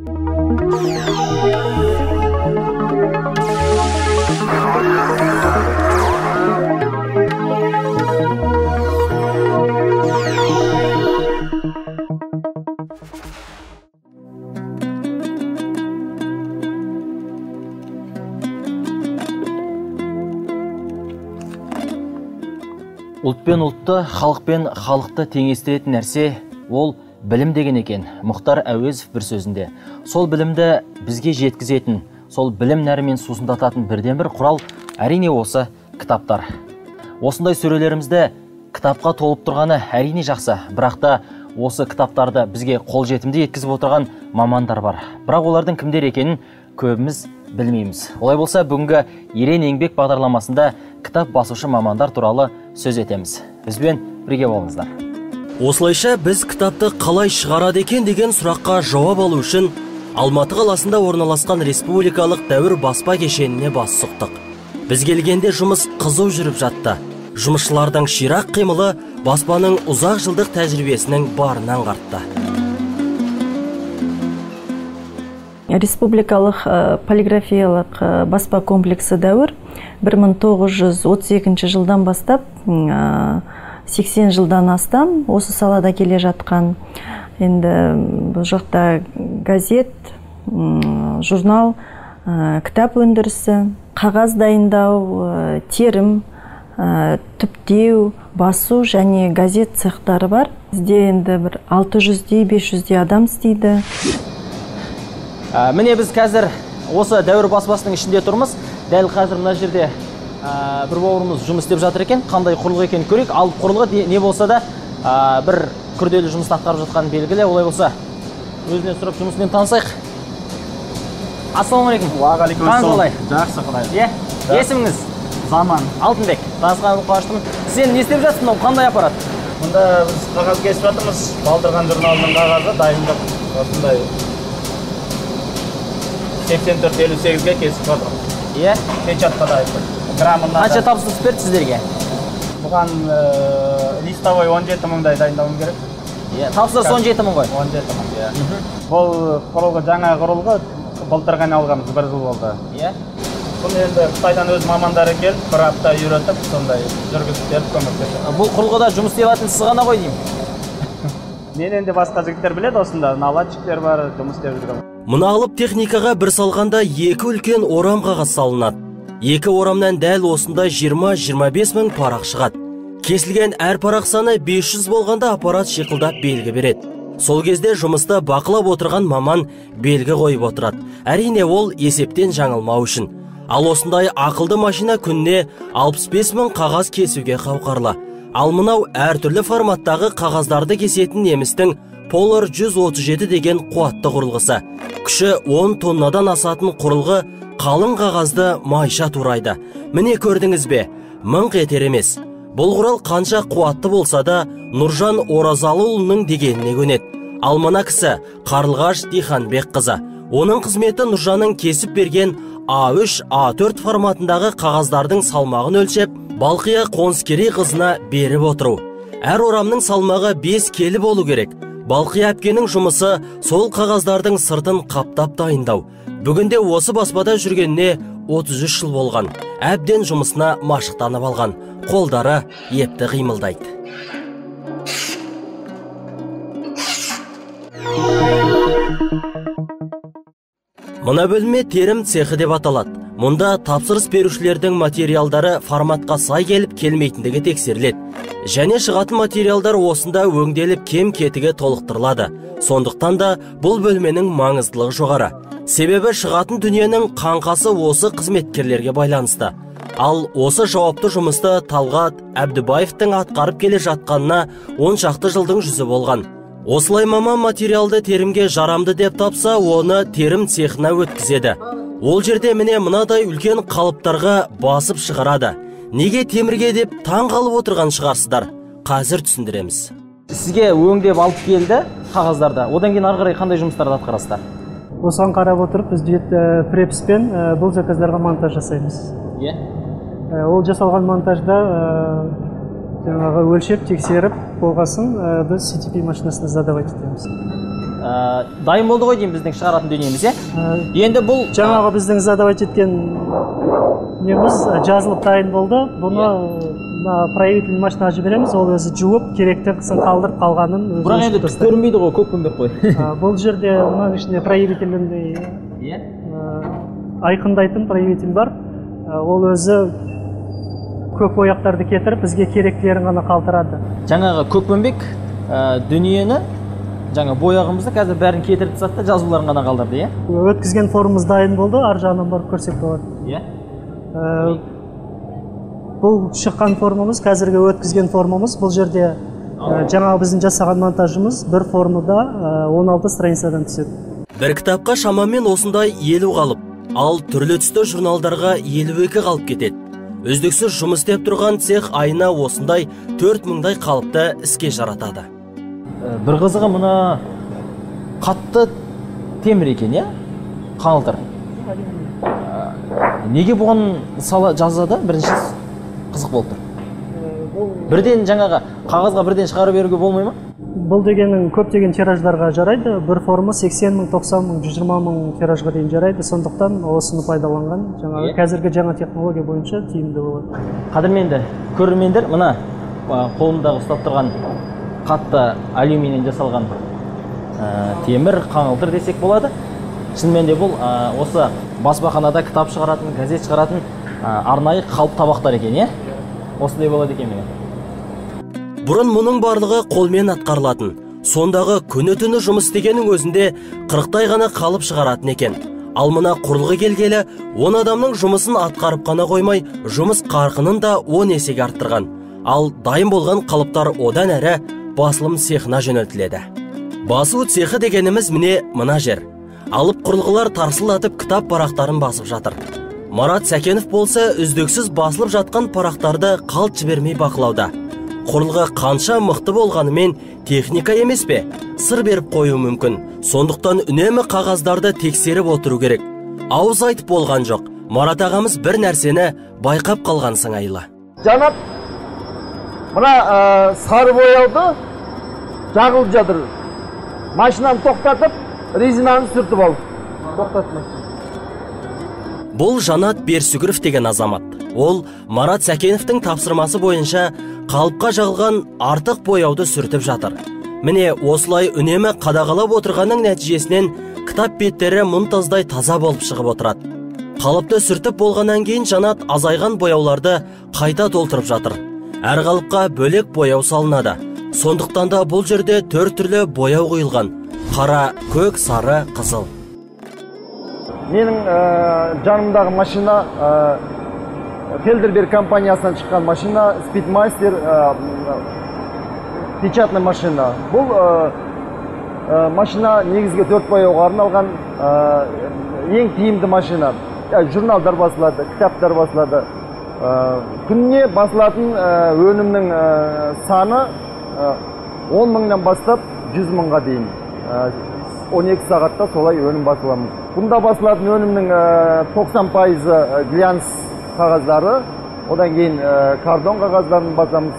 Ұлт пен ұлтты, халық пен халықты теңестіретін нәрсе ол білім деген екен. Мұхтар Әуезов бір сөзінде. Сол білімді бізге жеткізетін, сол білім нәрімен сусындататын бірден бір құрал әрине осы кітаптар. Осындай сөрелерімізді кітапқа толып тұрғаны әрине жақсы, бірақ та осы кітаптарды бізге қолжетімді еткізіп отырған мамандар бар. Бірақ олардың кімдер екенін көбіміз білмейміз. Олай болса, бүгінгі ерен еңбек бағдарламасында кітап басушы мамандар туралы сөз етеміз. Бізбен бірге болыңыздар. Осылайша біз кітапты қалай шығарады екен деген сұраққа жауап алу үшін Алматы қаласында орналасқан республикалық дәуір баспа кешеніне бас сұқтық. Біз келгенде жұмыс қызу жүріп жатты. Жұмысшылардың ширақ қимылы баспаның ұзақ жылдық тәжірибесінің барынан қартты. Республикалық полиграфиялық баспа комплексі дәуір 1932 жылдан бастап 80 жылдан астам осы салада келе жатқан. Енді бұл жақта газет, журнал, кітап өндірісі, қағаз дайындау, терім, түптеу, басу және газет цехтары бар. Бізде енді бір 600-500 адам істейді. Міне біз қазір осы дәуір баспасының ішінде тұрмыз. Дәл қазір мына жерде бір бауырымыз жұмыс істеп жатыр екен. Қандай құрылғы екенін көрейік. Ал құрылғы не болса да бір күрделі жұмыс атқарып жатқан белгілі. Олай болса, өзінен сұрап жұмысымен танысайық. Ассалаумағалейкум. Уағалейкум ассалам. Жақсы қалай. Иә? Есіміңіз? Заман. Алтынбек. Танысқанымды қуаныштымын. Сен не істеп жатсың? Мынау қандай аппарат? Мұнда біз қағаз кесіп жатырмыз. Балдырған журналының қағазы дайындық. Осындай 84-58-ге кесіп жатырмыз. Иә? Печатқа дайындық. Қанша тапсырыс берді сіздерге? Бұған листовой 17 мыңдай дайындауым керек. Тапсырыс 17 мың ғой? 17 мың, иә. Бұл құрылғы жаңа құрылғы, былтыр ғана алғанбыз, бір жыл болды. Иә? Бұл енді Қытайдан өз мамандары келіп, бір апта үйретіп, сондай жүргізіп беріп көмектеседі. Бұл құрылғыда жұмыс істеп жатқан сіз ғана ғой деймін. Менен де басқа жігіттер біледі осында, наладчиктер бар, жұмыс істеп жүрген. Мына алып техникаға бір салғанда екі үлкен орам қағаз салынады. Екі орамнан дәл осында 20-25 мың парақ шығады. Кесілген әр парақ саны 500 болғанда аппарат шиқылдап белгі береді. Сол кезде жұмысты бақылап отырған маман белгі қойып отырады. Әрине ол есептен жаңылмау үшін. Ал осындай ақылды машина күніне 65 мың қағаз кесуге қауқарлы. Ал мынау әртүрлі форматтағы қағаздарды кесетін немістің Polar 137 деген қуатты құрылғысы. Күші 10 тоннадан асатын құрылғы қалың қағазды майша турайды. Міне көрдіңіз бе? Мыңқ етер емес. Бұл құрал қанша қуатты болса да Нұржан Оразалыұлының дегеніне көнеді. Ал мына кісі Қарлығаш Диханбек қызы. Оның қызметі Нұржанның кесіп берген A3, A4 форматындағы қағаздардың салмағын өлшеп, Балқия Қонскерей қызына беріп отыру. Әр орамның салмағы 5 келі болу керек. Балқия әпкенің жұмысы сол қағаздардың сыртын қаптап дайындау. Бүгінде осы баспада жүргеніне 33 жыл болған. Әбден жұмысына машықтанып алған. Қолдары епті қимылдайды. Мына бөлме терім цехы деп аталады. Мұнда тапсырыс берушілердің материалдары форматқа сай келіп келмейтіндігі тексеріледі. Және шығатын материалдар осында өңделіп кем-кетігі толықтырылады. Сондықтан да бұл бөлменің маңыздылығы жоғары. Себебі шығатын дүниенің қаңқасы осы қызметкерлерге байланысты. Ал осы жауапты жұмысты Талғат Әбдібаевтың атқарып келе жатқанына 10 шақты жылдың жүзі болған. Осылай маман материалды терімге жарамды деп тапса, оны терім цехына өткізеді. Ол жерде міне мынадай үлкен қалыптарға басып шығарады. Неге темірге деп таң қалып отырған шығарсыздар? Қазір түсіндіреміз. Сізге өңдеп алып келді қағаздарды. Одан кейін ары қарай қандай жұмыстарды атқарасыздар? Осыған қарап отырып, біз препспен бұл заказдарға монтаж жасаймыз. Ол жасалған монтажда жаңағы өлшеп, тексеріп болғасын біз CTP машинасына задавать етеміз. дайын болды ғой деймін біздің шығаратын дүниеміз, Енді бұл жаңағы біздің задавать еткен неміз жазылып дайын болды. Бұны проявительный машинаға жібереміз, ол өзі жуып, керекті қысын қалдырып қалғанын өзі. Бірақ енді түк көрінбейді ғой, көкпеңбек қой. Бұл жерде мынаның ішінде проявительный айқындайтын проявитель бар. Ол өзі көк бояқтарды кетіріп, бізге керектілерін ғана қалдырады. Жаңағы көкпеңбек дүниені, жаңа бояғымызды қазір бәрін кетіріп тастады, жазуларын ғана қалдырды, Өткізген формамыз дайын болды, ар жағынан барып көрсек болады. Бұл шыққан формамыз, қазіргі өткізген формамыз. Бұл жерде жаңағы біздің жасаған монтажымыз бір формада 16 страницадан түседі. Бір кітапқа шамамен осындай 50 қалып, ал түрлі түсті журналдарға 52 қалып кетеді. Үздіксіз жұмыс істеп тұрған цех айына осындай 4000-дай қалыпты іске жаратады. Бір қызығы мұны қатты темір екен, қаңылтыр. Неге бұған жазады, бірінші қызық болып тұр. Бірден жаңағы қағазға бірден шығарып беруге болмай ма? Бұл дегенің көптеген тираждарға жарайды. Бір форма 80 мың, 90 мың, 120 мың тиражға дейін жарайды. Сондықтан осыны пайдаланған. Жаңағы қазіргі жаңа технология бойынша тиімді болады. Қадірменді көрермендер, мына қолымдағы ұстап тұрған қатты алюминийден жасалған темір қаңылтыр десек болады. Шынымен де бұл осы баспаханада кітап шығаратын, газет шығаратын арнайы қалып табақтар екен, Осындай болады екен мен. Бұрын мұның барлығы қолмен атқарылатын. Сондағы күні-түні жұмыс істегеннің өзінде 40-тай ғана қалып шығаратын екен. Ал мына құрылғы келгелі 10 адамның жұмысын атқарып қана қоймай, жұмыс қарқынын да 10 есеге арттырған. Ал дайын болған қалыптар одан әрі басылым цехына жөнелтіледі. Басу цехы дегеніміз міне мына жер. Алып құрылғылар тарсылдатып кітап парақтарын басып жатыр. Марат Сәкенов болса үздіксіз басылып жатқан парақтарды қалт жібермей бақылауда. Құрылғы қанша мықты болғанымен техника емес пе? Сыр беріп қою мүмкін. Сондықтан үнемі қағаздарды тексеріп отыру керек. Ауыз айтып болған жоқ. Марат ағамыз бір нәрсені байқап қалған сыңайлы. Жанат, мына сары бояуды жағылып жатыр. Машинаны тоқтатып, резинаны сүртіп ал. Тоқтатып машинаны. Бұл Жанат Берсүгіров деген азамат. Ол Марат Сәкеновтың тапсырмасы бойынша қалыпқа жағылған артық бояуды сүртіп жатыр. Міне осылай үнемі қадағалап отырғанның нәтижесінен кітап беттері мұнтаздай таза болып шығып отырады. Қалыпты сүртіп болғаннан кейін Жанат азайған бояуларды қайта толтырып жатыр. Әр қалыпқа бөлек бояу салынады. Сондықтан да бұл жерде 4 түрлі бояу құйылған: қара, көк, сары, қызыл. Менің жанымдағы машина Фельдерберг компаниясынан шыққан машина, Speedmaster печатный машина. Бұл машина негізге 4 бояуға арналған ең тиімді машина. Журналдар басылады, кітаптар басылады. Күніне басылатын өнімнің саны 10 мыңнан бастап 100 мыңға дейін. 12 сағатта солай өнім басыламыз. Бұнда басылатын өнімнің 90% глянц қағаздары, одан кейін кардон қағаздарын басамыз.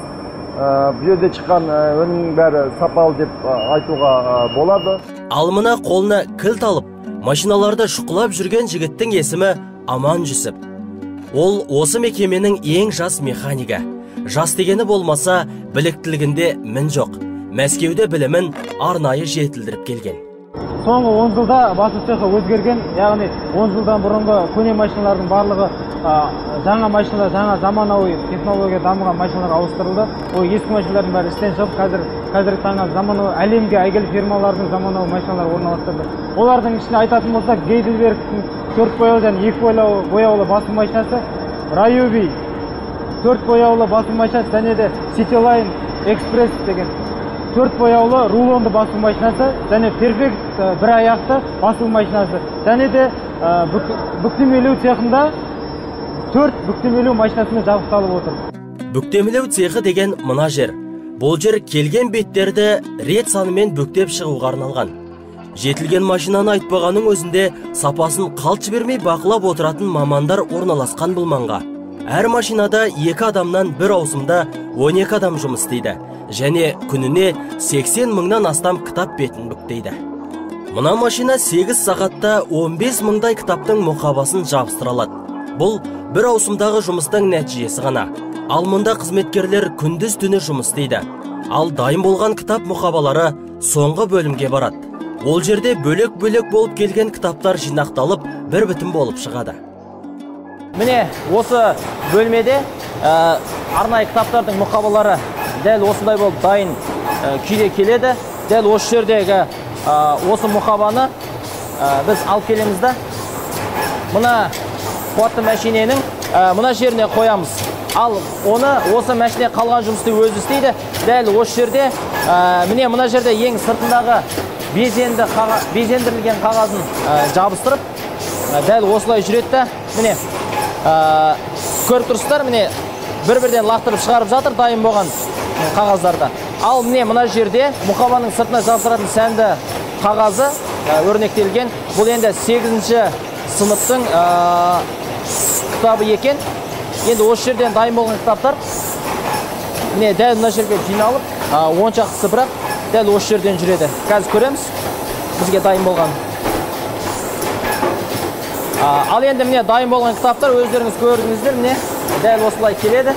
Бұл жерде шыққан өнімнің бәрі сапалы деп айтуға болады. Ал мына қолына кілт алып, машиналарды шұқылап жүрген жігіттің есімі Аман Жүсіп. Ол осы мекеменің ең жас механигі. Жас дегені болмаса, біліктілігінде мін жоқ. Мәскеуде білімін арнайы жетілдіріп келген. Соңғы 10 жылда басу цехы өзгерген, яғни 10 жылдан бұрынғы көне машиналардың барлығы жаңа машиналар, жаңа заманауи технология дамыған машиналарға ауыстырылды. Ол ескі машиналардың бәрі істен шығып, қазіргі таңда заманауи әлемге әйгілі фирмалардың заманауи машиналары орналастырды. Олардың ішінде айтатын болсақ, Гейдельбергтің 4 бояулы және 2 бояулы басу машинасы, Ryobi 4 бояулы басу машинасы, және де Cityline Express деген 4 бояулы рулонды басу машинасы, және Perfect бір аяқты басу машинасы, және де бүктемелеу цехында 4 бүктемелеу машинасымен жабдықталып отыр. Бүктемелеу цехы деген мына жер. Бұл жер келген беттерді рет санымен бүктеп шығуға арналған. Жетілген машинаны айтпағаның өзінде сапасын қалт жібермей бақылап отыратын мамандар орналасқан бұл маңға. Әр машинада 2 адамнан бір ауысымда 12 адам жұмыс істейді. Және күніне 80 мыңнан астам кітап бетін бүктейді. Мына машина 8 сағатта 15 мыңдай кітаптың мұқабасын жабыстыра алады. Бұл бір ауысымдағы жұмыстың нәтижесі ғана. Ал мұнда қызметкерлер күндіз түні жұмыс істейді. Ал дайын болған кітап мұқабалары соңғы бөлімге барады. Ол жерде бөлек-бөлек болып келген кітаптар жинақталып, бір бүтін болып шығады. Міне, осы бөлмеде арнайы кітаптардың мұқабалары дәл осындай болып дайын күйде келеді. Дәл осы жердегі осы мұқабаны біз алып келеміз да, мына қуатты мәшиненің мына жеріне қоямыз. Ал оны осы мәшине қалған жұмысты өзі істейді. Дәл осы жерде, міне мына жерде ең сыртындағы безендірілген қағазын жабыстырып, дәл осылай жүреді. Міне, көріп тұрсыздар, міне бір-бірден лақтырып шығарып жатыр дайын болған қағаздарды. Ал міне мына жерде мұқабаның сыртына жабыстыратын сәнді қағазы өрнектелген. Бұл енді 8-ші сыныптың кітабы екен. Енді осы жерден дайын болған кітаптар міне дәл мына жерге жиналып, 10 шақтысы бірақ дәл осы жерден жүреді. Қазір көреміз бізге дайын болған. Ал енді міне дайын болған кітаптар өздеріңіз көрдіңіздер, міне дәл осылай келеді.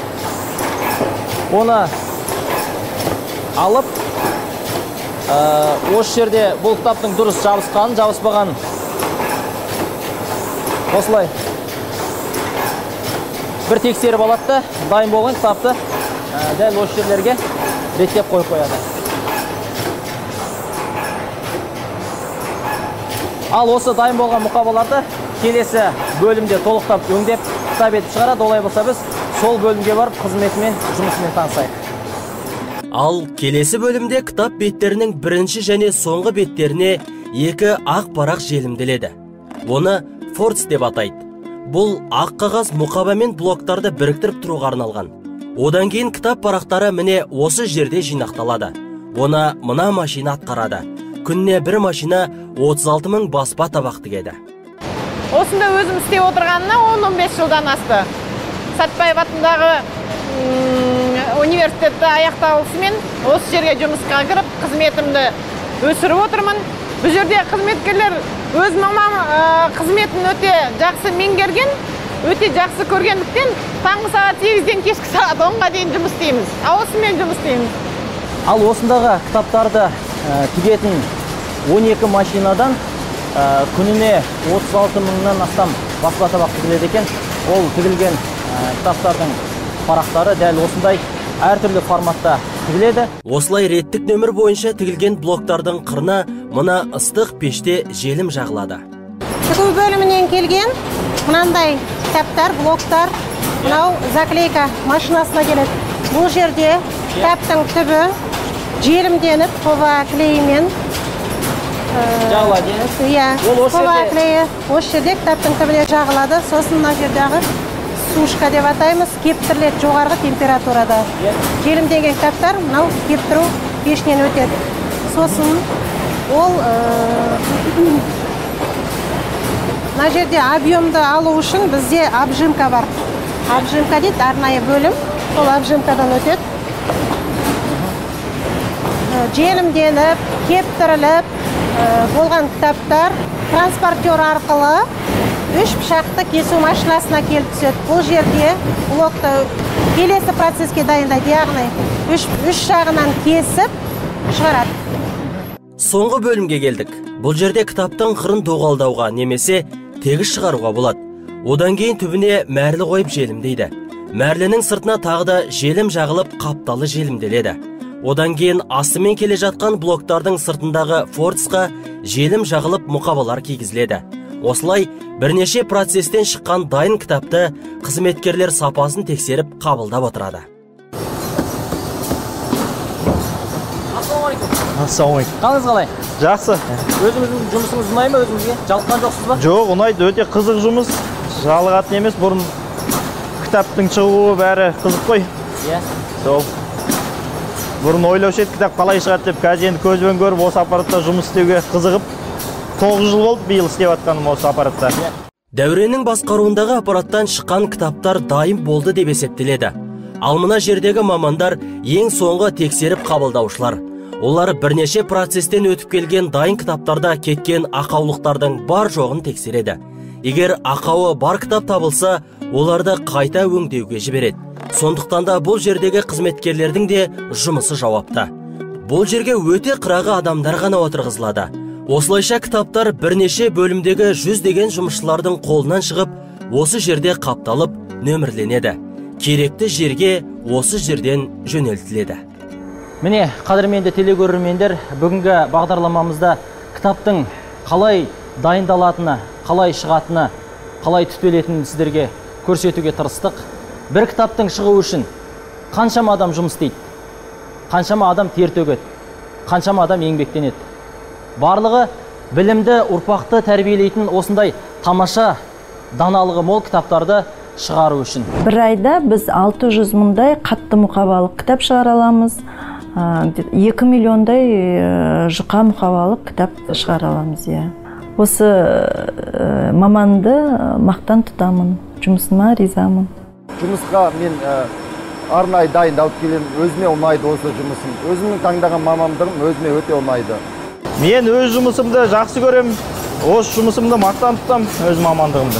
Оны алып, осы жерде бұл кітаптың дұрыс жабысқанын, жабыспағанын осылай бір тексеріп алады, дайын болған кітапты дәл осы жерлерге реттеп қойып қояды. Ал осы дайын болған мұқабаларды келесі бөлімде толықтап өңдеп кітап етіп шығарады. Олай болса біз сол бөлімге барып қызметімен, жұмысымен танысайық. Ал келесі бөлімде кітап беттерінің бірінші және соңғы беттеріне 2 ақ парақ желімделеді. Оны фордс деп атайды. Бұл ақ қағаз мұқаба мен блоктарды біріктіріп тұруға арналған. Одан кейін кітап парақтары міне осы жерде жинақталады. Оны мына машина атқарады. Күніне бір машина 36 мың баспа табақ тігеді. Осында өзім істеп отырғанына 10-15 жылдан асты. Сәтбаев атындағы университетті аяқталысымен осы жерге жұмысқа кіріп, қызметімді өсіріп отырмын. Бұл жерде қызметкерлер өз мамам қызметін өте жақсы меңгерген, өте жақсы көргендіктен таңғы сағат 8-ден кешкі сағат 10-ға дейін жұмыс істейміз. Осымен жұмыс істейміз. Ал осындағы кітаптарды тігетін 12 машинадан күніне 36 мыңнан астам баспа табақ тігіледі екен. Ол тігілген кітаптардың парақтары дәл осындай әртүрлі форматта тігіледі. Осылай реттік нөмір бойынша тігілген блоктардың қырына мына ыстық пеште желім жағылады. Тігу бөлімінен келген мынандай кітаптар, блоктар, мынау заклейка машинасына келеді. Бұл жерде кітаптың түбі желімденіп, қоба клеймен жағылады. Қоба клейі осы жерде кітаптың түбіне жағылады. Сосын мына жердегі сушка деп атаймыз, кептіріледі жоғарғы температурада. Желімденген кітаптар мынау кептіру пешінен өтеді. Сосын ол мына жерде объемды алу үшін бізде обжимка бар. Обжимка дейді, арнайы бөлім. Ол обжимкадан өтеді. Желімденіп, кептіріліп болған кітаптар транспортер арқылы 3 пышақты кесу машинасына келіп түседі. Бұл жерде блокты келесі процеске дайындайды, яғни 3 жағынан кесіп шығарады. Соңғы бөлімге келдік. Бұл жерде кітаптың қырын доғалдауға немесе тегіс шығаруға болады. Одан кейін түбіне мәрлі қойып желімдейді. Мәрлінің сыртына тағы да желім жағылып қапталы желімделеді. Одан кейін астымен келе жатқан блоктардың сыртындағы фордсқа желім жағылып мұқабалар кигізіледі. Осылай бірнеше процестен шыққан дайын кітапты қызметкерлер сапасын тексеріп қабылдап отырады. Ассалаумалейкум. Қалыңыз қалай? Жақсы. Өзіңіздің жұмысыңыз ұнай ма өзіңізге? Жалыққан жоқсыз ба? Жоқ, ұнайды, өте қызық жұмыс. Жалығатын емес, бұрын кітаптың шығуы бәрі қызық қой. Сол. Бұрын ойлаушы еді, кітап қалай шығады деп, қазір енді көзбен көріп, осы аппаратта жұмыс істеуге қызығып, 9 жыл болды биыл істеп жатқаным осы аппаратта. Дәуреннің басқаруындағы аппараттан шыққан кітаптар дайын болды деп есептеледі. Ал мына жердегі мамандар ең соңғы тексеріп қабылдаушылар. Олар бірнеше процестен өтіп келген дайын кітаптарда кеткен ақаулықтардың бар жоғын тексереді. Егер ақауы бар кітап табылса, оларды қайта өңдеуге жібереді. Сондықтан да бұл жердегі қызметкерлердің де жұмысы жауапты. Бұл жерге өте қырағы адамдар ғана отырғызылады. Осылайша кітаптар бірнеше бөлімдегі жүздеген жұмысшылардың қолынан шығып, осы жерде қапталып, нөмірленеді. Керекті жерге осы жерден жөнелтіледі. Міне, қадірменді телекөрермендер, бүгінгі бағдарламамызда кітаптың қалай дайындалатыны, қалай шығатыны, қалай түспелетінін сіздерге көрсетуге тырыстық. Бір кітаптың шығуы үшін қаншама адам жұмыс істейді, қаншама адам тер төгеді, қаншама адам еңбектенеді. Барлығы білімді ұрпақты тәрбиелейтін осындай тамаша, даналығы мол кітаптарды шығару үшін. Бір айда біз 600 мыңдай қатты мұқабалық кітап шығара аламыз. 2 миллиондай жұқа мұқабалық кітап шығара аламыз. Осы маманды мақтан тұтамын, жұмысыма ризамын. Жұмысқа мен арнайы дайындалып келемін. Өзіме ұнайды осы жұмысым. Өзімнің таңдаған мамандығым өзіме өте ұнайды. Мен өз жұмысымды жақсы көремін. Осы жұмысымды мақтан тұтамын, өз мамандығымды.